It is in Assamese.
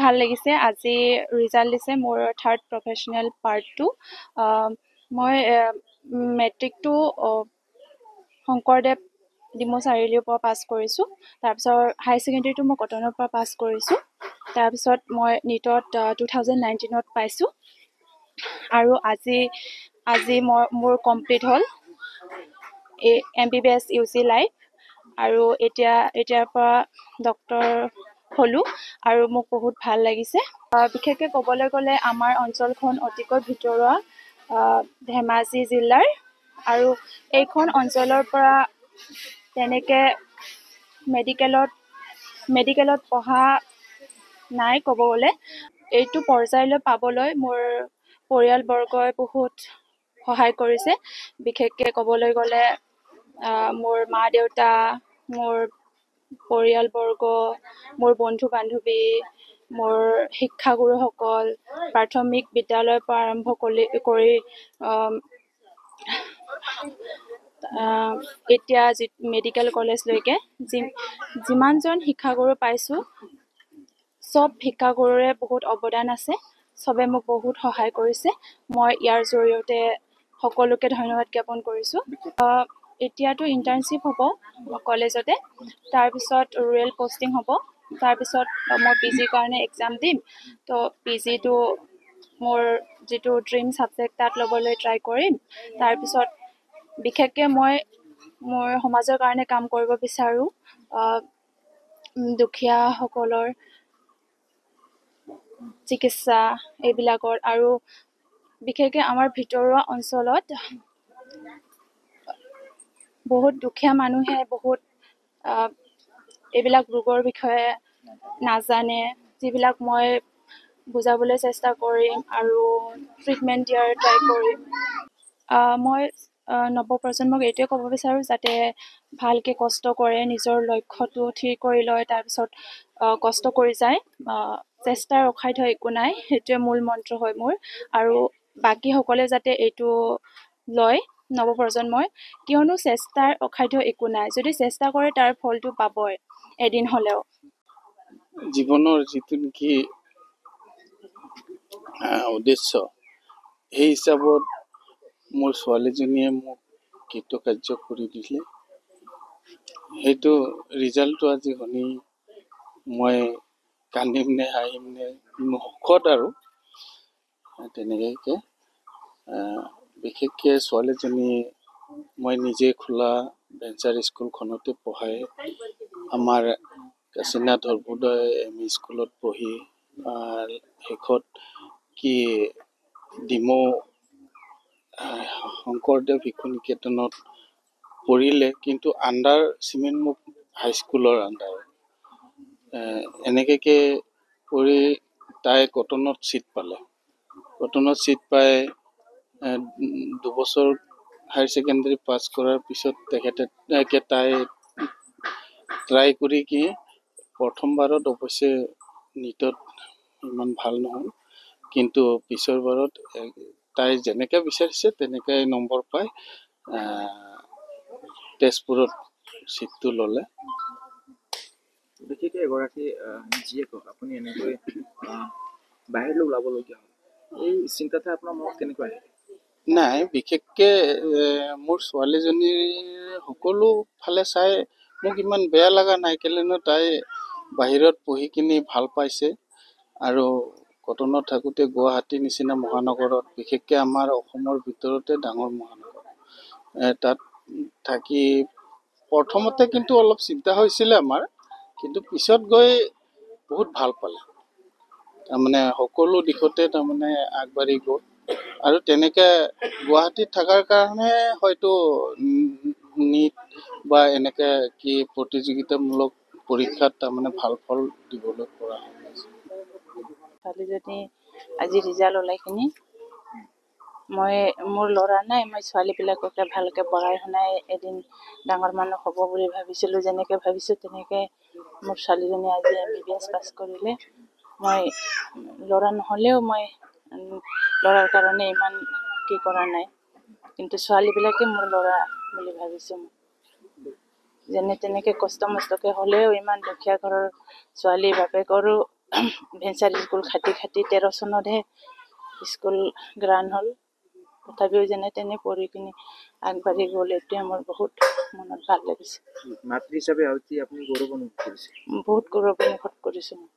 ভাল লাগিছে আজি ৰিজাল্ট দিছে মোৰ থাৰ্ড প্ৰফেশ্যনেল পাৰ্টটো মই মেট্ৰিকটো শংকৰদেৱ ডিমৌ চাৰিআলিৰ পৰা পাছ কৰিছোঁ তাৰপিছত হাই ছেকেণ্ডেৰীটো মই কটনৰ পৰা পাছ কৰিছোঁ তাৰপিছত মই নীটত 2019ত পাইছোঁ আৰু আজি মোৰ কমপ্লিট হ'ল MBBS UC লাইফ আৰু এতিয়াৰ পৰা ডক্টৰ হ'লোঁ আৰু মোক বহুত ভাল লাগিছে বিশেষকৈ ক'বলৈ গ'লে আমাৰ অঞ্চলখন অতিকৈ ভিতৰুৱা ধেমাজি জিলাৰ আৰু এইখন অঞ্চলৰ পৰা তেনেকৈ মেডিকেলত পঢ়া নাই ক'ব গ'লে এইটো পৰ্যায়লৈ পাবলৈ মোৰ পৰিয়ালবৰ্গই বহুত সহায় কৰিছে বিশেষকৈ ক'বলৈ গ'লে মোৰ মা দেউতা মোৰ পৰিয়ালবৰ্গ মোৰ বন্ধু বান্ধৱী মোৰ শিক্ষাগুৰুসকল প্ৰাথমিক বিদ্যালয়ৰ পৰা আৰম্ভ কৰি এতিয়া মেডিকেল কলেজলৈকে যিমানজন শিক্ষাগুৰু পাইছোঁ চব শিক্ষাগুৰুৰে বহুত অৱদান আছে চবে মোক বহুত সহায় কৰিছে মই ইয়াৰ জৰিয়তে সকলোকে ধন্যবাদ জ্ঞাপন কৰিছোঁ এতিয়াতো ইণ্টাৰ্ণশ্বিপ হ'ব কলেজতে তাৰপিছত ৰুৰেল পষ্টিং হ'ব তাৰপিছত মই PGৰ কাৰণে এক্সাম দিম তো PGটো মোৰ যিটো ড্ৰিম ছাবজেক্ট তাত ল'বলৈ ট্ৰাই কৰিম তাৰপিছত বিশেষকৈ মই মোৰ সমাজৰ কাৰণে কাম কৰিব বিচাৰোঁ দুখীয়াসকলৰ চিকিৎসা এইবিলাকৰ আৰু বিশেষকৈ আমাৰ ভিতৰুৱা অঞ্চলত বহুত দুখীয়া মানুহে বহুত এইবিলাক ৰোগৰ বিষয়ে নাজানে যিবিলাক মই বুজাবলৈ চেষ্টা কৰিম আৰু ট্ৰিটমেণ্ট দিয়াৰ ট্ৰাই কৰিম মই নৱপ্ৰজন্মক এইটোৱে ক'ব বিচাৰোঁ যাতে ভালকৈ কষ্ট কৰে নিজৰ লক্ষ্যটো থিৰ কৰি লয় তাৰপিছত কষ্ট কৰি যায় চেষ্টা ৰখাই থৈ একো নাই সেইটোৱে মূল মন্ত্ৰ হয় মোৰ আৰু বাকীসকলে যাতে এইটো লয় নৱপ্ৰজন্মই কিয়নো চেষ্টাৰ ৰখাই থৈ একো নাই যদি চেষ্টা কৰে তাৰ ফলটো পাবই এদিন হ'লেও জীৱনৰ যিটো নেকি উদ্দেশ্য সেই হিচাপত মোৰ ছোৱালীজনীয়ে মোক কৃতকাৰ্য কৰি দিলে সেইটো ৰিজাল্টটো আজি শুনি মই কান্দিম নে হাঁহিম নে সুখত আৰু তেনেকৈ বিশেষকৈ ছোৱালীজনী মই নিজে খোলা ভেঞ্চাৰ স্কুলখনতে পঢ়াই আমাৰ কাশীনাথ সৰ্বোদয় ME স্কুলত পঢ়ি শেষত ডিমৌ শংকৰদেৱ শিশু নিকেতনত পঢ়িলে কিন্তু আণ্ডাৰ চিমেণ্টমুখ হাইস্কুলৰ আণ্ডাৰ এনেকৈ পঢ়ি তাই কটনত ছিট পালে কটনত ছিট পাই 2 বছৰ হায়াৰ ছেকেণ্ডেৰী পাছ কৰাৰ পিছত তাই ট্ৰাই কৰি প্ৰথমবাৰত অৱশ্যে নীটত ইমান ভাল নহ'ল কিন্তু পিছৰ বাৰত তাই যেনেকৈ বিচাৰিছে তেনেকৈ নম্বৰ পাই তেজপুৰত ছিটটো ল'লে বিশেষকৈ এগৰাকী জীয়েকক আপুনি এনেকৈ বাহিৰলৈ ওলাবলগীয়া হ'ল এই চিন্তাটা আপোনাৰ মনত কেনেকুৱা আহে নাই বিশেষকৈ মোৰ ছোৱালীজনীৰ সকলো ফালে চাই মোক ইমান বেয়া লগা নাই কেলেনো তাই বাহিৰত পঢ়ি কিনি ভাল পাইছে আৰু কটনত থাকোঁতে গুৱাহাটীৰ নিচিনা মহানগৰত বিশেষকৈ আমাৰ অসমৰ ভিতৰতে ডাঙৰ মহানগৰ তাত থাকি প্ৰথমতে কিন্তু অলপ চিন্তা হৈছিলে আমাৰ কিন্তু পিছত গৈ বহুত ভাল পালে তাৰমানে সকলো দিশতে তাৰমানে আগবাঢ়ি গ'ল আৰু তেনেকৈ গুৱাহাটীত থকাৰ কাৰণে হয়তো নীট বা এনেকৈ প্ৰতিযোগিতামূলক পৰীক্ষাত তাৰমানে ভাল ফল দিবলৈ পৰা হয় ছোৱালীজনী আজি ৰিজাল্ট ওলাইখিনি মোৰ ল'ৰা নাই মই ছোৱালীবিলাককে ভালকৈ পঢ়াই শুনাই এদিন ডাঙৰ মানুহ হ'ব বুলি ভাবিছিলোঁ যেনেকৈ ভাবিছোঁ তেনেকৈ মোৰ ছোৱালীজনী আজি MBBS পাছ কৰিলে মই ল'ৰা নহ'লেও মই ল'ৰাৰ কাৰণে ইমান কি কৰা নাই কিন্তু ছোৱালীবিলাকে মোৰ ল'ৰা বুলি ভাবিছোঁ যেনে তেনেকৈ কষ্ট মষ্টকৈ হ'লেও ইমান দুখীয়া ঘৰৰ ছোৱালী বাপেকৰো ভেঞ্চাৰ স্কুল খাটি 13 চনতহে স্কুল গ্ৰাণ্ড হ'ল। তথাপিও যেনে তেনে পঢ়ি কিনি আগবাঢ়ি গ'ল, এইটোৱে মোৰ বহুত মনত ভাল লাগিছে। মাতৃ হিচাপে আৰু কি আপুনি গৌৰৱ অনুভৱ কৰিছে? বহুত গৌৰৱ অনুভৱ কৰিছোঁ মই।